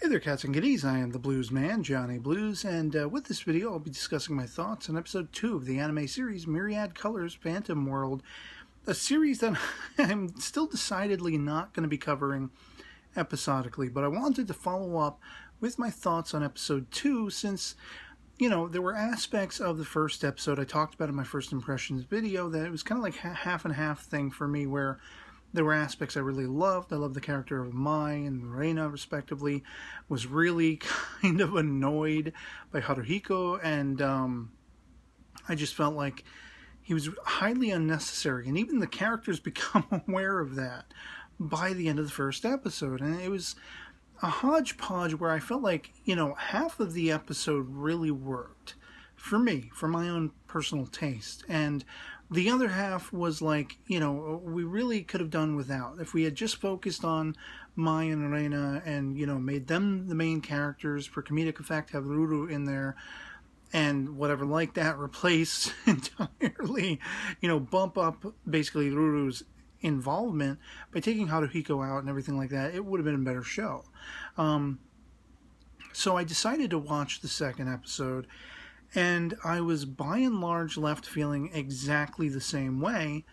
Hey there, cats and kitties. I am the Blues Man, Johnny Blues, and with this video I'll be discussing my thoughts on episode 2 of the anime series Myriad Colors Phantom World, a series that I'm still decidedly not going to be covering episodically, but I wanted to follow up with my thoughts on episode 2 since, there were aspects of the first episode I talked about in my first impressions video that it was kind of like a half and half thing for me, where there were aspects I really loved. I loved the character of Mai and Reina, respectively. Was really kind of annoyed by Haruhiko, and I just felt like he was highly unnecessary. And even the characters become aware of that by the end of the first episode. And it was a hodgepodge where I felt like, half of the episode really worked for me, for my own personal taste. And the other half was like, we really could have done without. If we had just focused on Mai and Reina and, made them the main characters for comedic effect, have Ruru in there and whatever like that, replace entirely, bump up basically Ruru's involvement by taking Haruhiko out and everything like that, it would have been a better show. So I decided to watch the second episode, and I was by and large left feeling exactly the same way,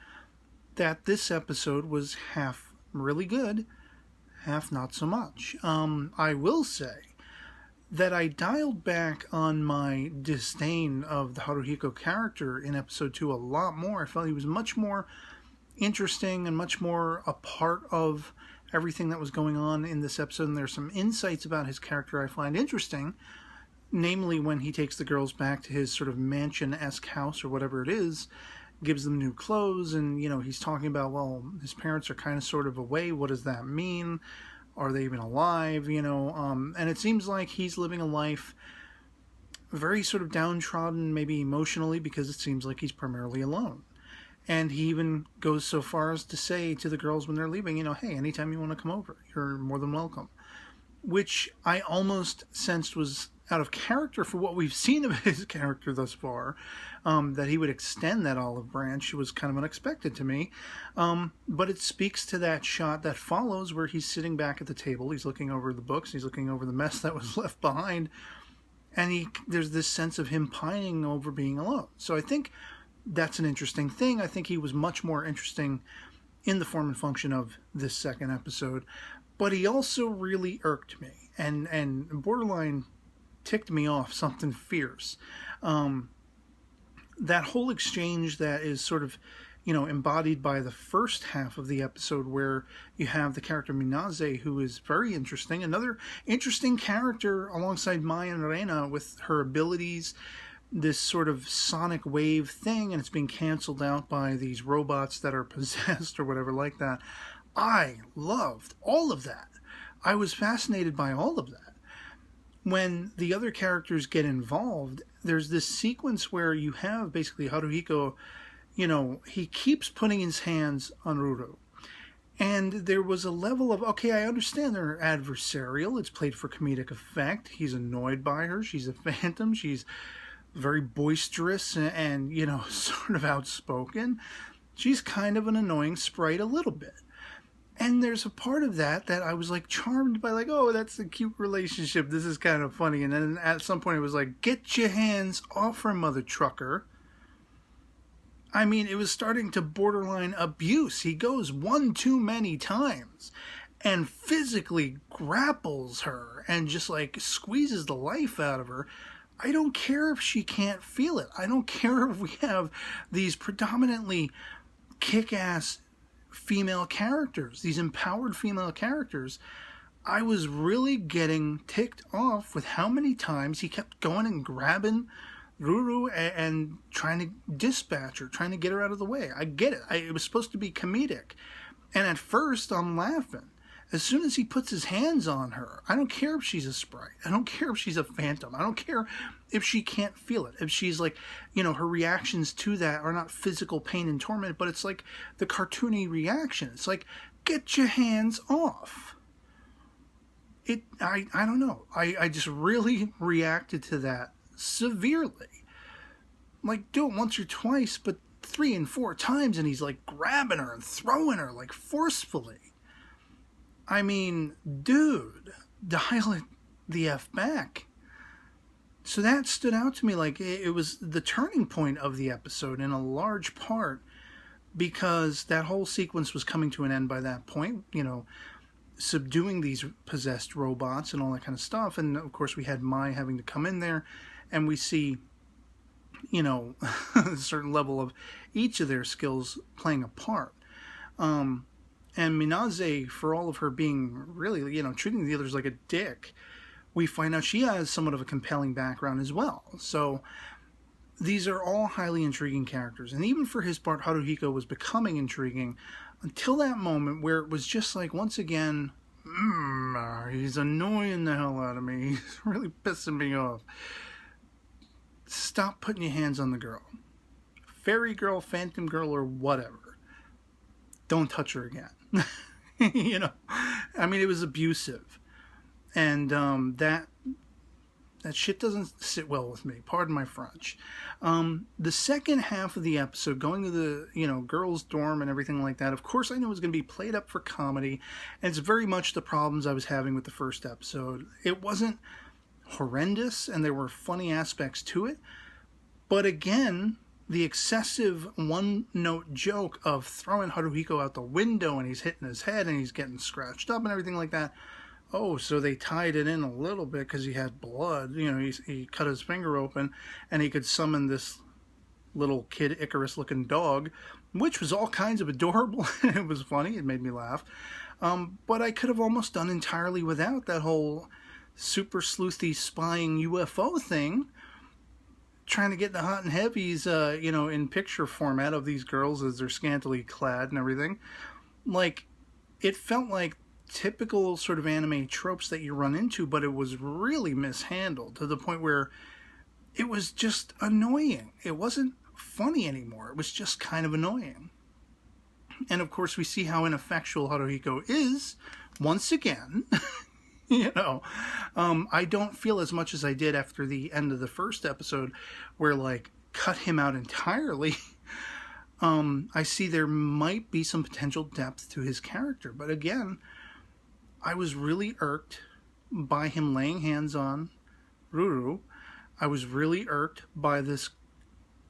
that this episode was half really good, half not so much. I will say that I dialed back on my disdain of the Haruhiko character in episode 2 a lot more. I felt he was much more interesting and much more a part of everything that was going on in this episode, and there's some insights about his character I find interesting. Namely, when he takes the girls back to his sort of mansion-esque house or whatever it is, gives them new clothes, and, he's talking about, well, his parents are kind of sort of away. What does that mean? Are they even alive? And it seems like he's living a life very sort of downtrodden, maybe emotionally, because it seems like he's primarily alone. And he even goes so far as to say to the girls when they're leaving, hey, anytime you want to come over, you're more than welcome. Which I almost sensed was out of character for what we've seen of his character thus far. That he would extend that olive branch was kind of unexpected to me. But it speaks to that shot that follows where he's sitting back at the table. He's looking over the books. He's looking over the mess that was left behind. And there's this sense of him pining over being alone. So I think that's an interesting thing. I think he was much more interesting in the form and function of this second episode. But he also really irked me and borderline ticked me off something fierce. That whole exchange that is sort of, embodied by the first half of the episode, where you have the character Minaze, who is very interesting. Another interesting character alongside Mai and Reina with her abilities, this sort of sonic wave thing, and it's being canceled out by these robots that are possessed or whatever like that. I loved all of that. I was fascinated by all of that. When the other characters get involved, there's this sequence where you have basically Haruhiko, he keeps putting his hands on Ruru. And there was a level of, okay, I understand they're adversarial. It's played for comedic effect. He's annoyed by her. She's a phantom. She's very boisterous and sort of outspoken. She's kind of an annoying sprite a little bit. And there's a part of that I was like charmed by, like, oh, that's a cute relationship. This is kind of funny. And then at some point it was like, get your hands off her, mother trucker. I mean, it was starting to borderline abuse. He goes one too many times and physically grapples her and just like squeezes the life out of her. I don't care if she can't feel it. I don't care if we have these predominantly kick-ass female characters, these empowered female characters. I was really getting ticked off with how many times he kept going and grabbing Ruru and trying to dispatch her, trying to get her out of the way. I get it. It was supposed to be comedic. And at first, I'm laughing. As soon as he puts his hands on her, I don't care if she's a sprite. I don't care if she's a phantom. I don't care if she can't feel it. If she's like, her reactions to that are not physical pain and torment, but it's like the cartoony reaction. It's like, get your hands off. I don't know. I just really reacted to that severely. Like, do it once or twice, but 3 and 4 times, and he's like grabbing her and throwing her like forcefully. I mean, dude, dial it the F back. So that stood out to me, like it was the turning point of the episode in a large part, because that whole sequence was coming to an end by that point, you know, subduing these possessed robots and all that kind of stuff. And of course we had Mai having to come in there, and we see, you know, a certain level of each of their skills playing a part. And Minaze, for all of her being really, you know, treating the others like a dick, we find out she has somewhat of a compelling background as well. So these are all highly intriguing characters. And even for his part, Haruhiko was becoming intriguing until that moment where it was just like, once again, he's annoying the hell out of me. He's really pissing me off. Stop putting your hands on the girl. Fairy girl, phantom girl, or whatever. Don't touch her again. You know, I mean, it was abusive. And that shit doesn't sit well with me. Pardon my French. The second half of the episode, going to the, you know, girls' dorm and everything like that, of course I knew it was going to be played up for comedy, and it's very much the problems I was having with the first episode. It wasn't horrendous, and there were funny aspects to it, but again, the excessive one-note joke of throwing Haruhiko out the window and he's hitting his head and he's getting scratched up and everything like that. Oh, so they tied it in a little bit because he had blood. You know, he cut his finger open and he could summon this little Kid Icarus-looking dog, which was all kinds of adorable. It was funny. It made me laugh. But I could have almost done entirely without that whole super sleuthy spying UFO thing, trying to get the hot and heavies, you know, in picture format of these girls as they're scantily clad and everything. Like, it felt like typical sort of anime tropes that you run into, but it was really mishandled to the point where it was just annoying. It wasn't funny anymore. It was just kind of annoying. And of course we see how ineffectual Haruhiko is once again. You know, I don't feel as much as I did after the end of the first episode where, like, cut him out entirely. I see there might be some potential depth to his character, but again, I was really irked by him laying hands on Ruru. I was really irked by this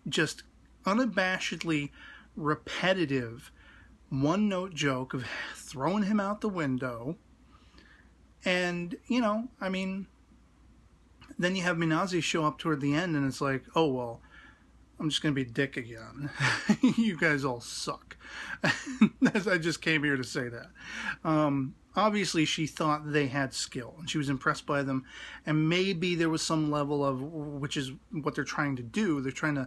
just unabashedly repetitive one-note joke of throwing him out the window. And, you know, I mean, then you have Minaze show up toward the end and it's like, oh, well, I'm just going to be a dick again. You guys all suck. I just came here to say that. Obviously, she thought they had skill, and she was impressed by them, and maybe there was some level of, which is what they're trying to do, they're trying to,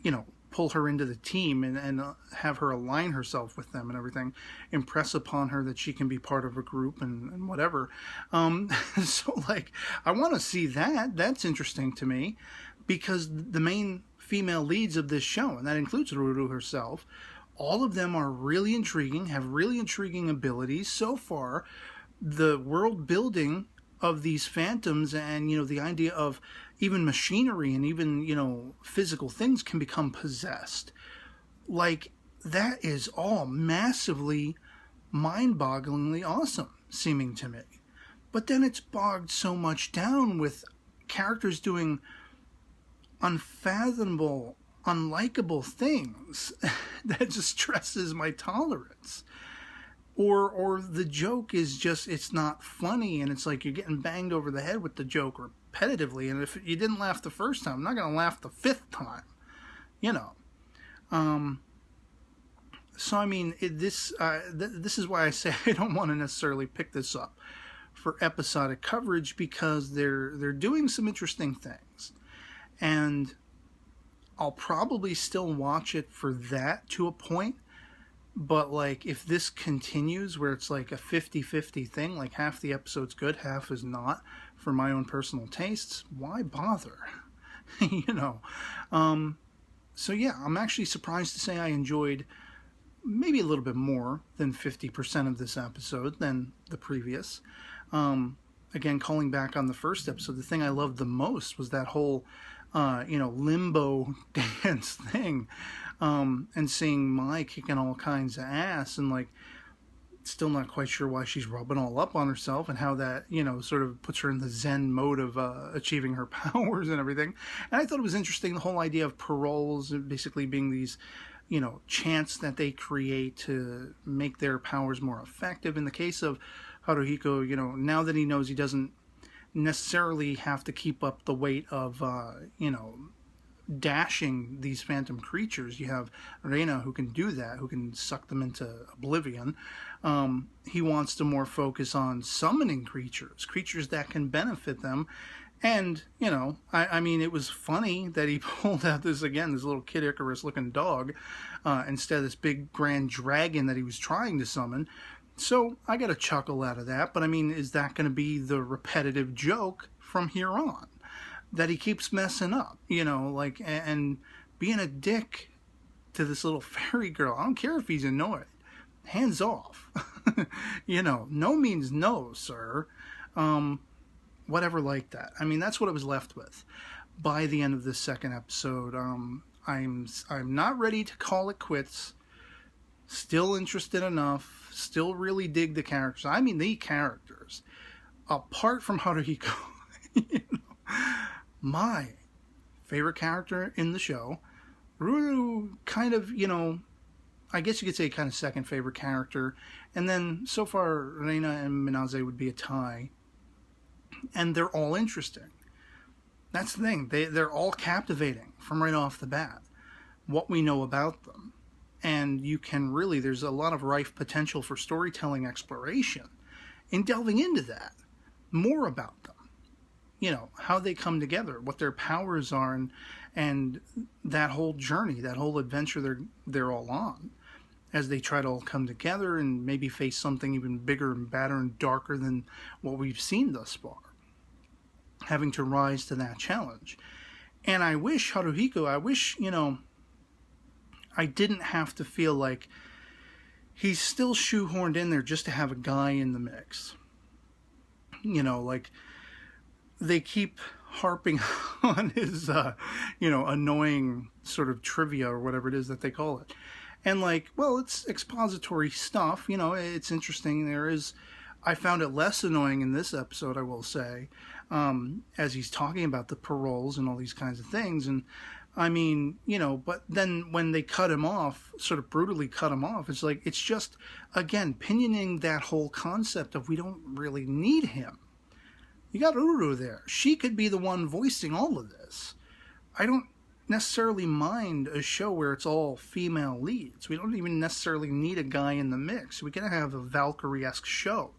you know, pull her into the team and have her align herself with them and everything, impress upon her that she can be part of a group and whatever. So, like, I want to see that. That's interesting to me, because the main female leads of this show, and that includes Ruru herself, all of them are really intriguing, have really intriguing abilities. So far, the world building of these phantoms and, you know, the idea of even machinery and even, you know, physical things can become possessed. Like, that is all massively, mind-bogglingly awesome, seeming to me. But then it's bogged so much down with characters doing unfathomable, unlikable things that just stresses my tolerance. Or the joke is just, it's not funny, and it's like you're getting banged over the head with the joke repetitively, and if you didn't laugh the first time, I'm not going to laugh the fifth time, you know. So, I mean, this is why I say I don't want to necessarily pick this up for episodic coverage, because they're doing some interesting things. And I'll probably still watch it for that to a point. But, like, if this continues where it's like a 50-50 thing, like half the episode's good, half is not, for my own personal tastes, why bother? You know? So, yeah, I'm actually surprised to say I enjoyed maybe a little bit more than 50% of this episode than the previous. Again, calling back on the first episode, the thing I loved the most was that whole, you know, limbo dance thing. And seeing Mai kicking all kinds of ass, and, like, Still not quite sure why she's rubbing all up on herself and how that, you know, sort of puts her in the Zen mode of achieving her powers and everything. And I thought it was interesting, the whole idea of paroles basically being these, you know, chants that they create to make their powers more effective. In the case of Haruhiko, you know, now that he knows he doesn't necessarily have to keep up the weight of, you know, dashing these phantom creatures. You have Reina who can do that, who can suck them into oblivion. He wants to more focus on summoning creatures that can benefit them. And, you know, I mean, it was funny that he pulled out this little Kid Icarus looking dog, instead of this big grand dragon that he was trying to summon. So I got a chuckle out of that. But I mean, is that going to be the repetitive joke from here on? That he keeps messing up, you know, like, and being a dick to this little fairy girl. I don't care if he's annoyed. Hands off. You know, no means no, sir. Whatever like that. I mean, that's what I was left with by the end of this second episode. I'm not ready to call it quits. Still interested enough. Still really dig the characters. I mean, the characters. Apart from Haruhiko, you know, my favorite character in the show. Ruru, kind of, you know, I guess you could say kind of second favorite character. And then so far, Reina and Minaze would be a tie. And they're all interesting. That's the thing. They're all captivating from right off the bat. What we know about them. And you can really, there's a lot of rife potential for storytelling exploration in delving into that. More about them. You know, how they come together, what their powers are, and that whole journey, that whole adventure they're all on, as they try to all come together and maybe face something even bigger and badder and darker than what we've seen thus far, having to rise to that challenge. And I wish Haruhiko, you know, I didn't have to feel like he's still shoehorned in there just to have a guy in the mix. You know, like, they keep harping on his, you know, annoying sort of trivia or whatever it is that they call it. And like, well, it's expository stuff, you know, it's interesting. I found it less annoying in this episode, I will say, as he's talking about the paroles and all these kinds of things. And I mean, you know, but then when they cut him off, sort of brutally cut him off, it's like, it's just, again, pinioning that whole concept of we don't really need him. You got Uru there. She could be the one voicing all of this. I don't necessarily mind a show where it's all female leads. We don't even necessarily need a guy in the mix. We can have a Valkyrie-esque show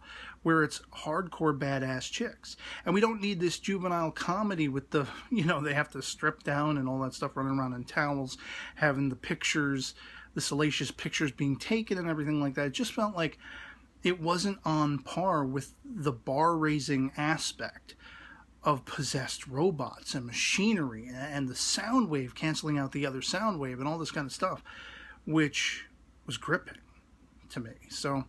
where it's hardcore badass chicks. And we don't need this juvenile comedy with the, you know, they have to strip down and all that stuff, running around in towels, having the pictures, the salacious pictures being taken and everything like that. It just felt like it wasn't on par with the bar-raising aspect of possessed robots and machinery and the sound wave canceling out the other sound wave and all this kind of stuff, which was gripping to me. So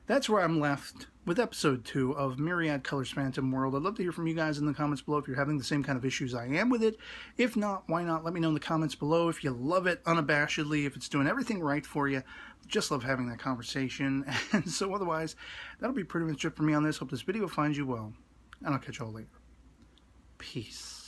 that's where I'm left with episode 2 of Myriad Colors Phantom World. I'd love to hear from you guys in the comments below if you're having the same kind of issues I am with it. If not, why not? Let me know in the comments below. If you love it unabashedly, if it's doing everything right for you, just love having that conversation. And so otherwise, that'll be pretty much it for me on this. Hope this video finds you well, and I'll catch you all later. Peace.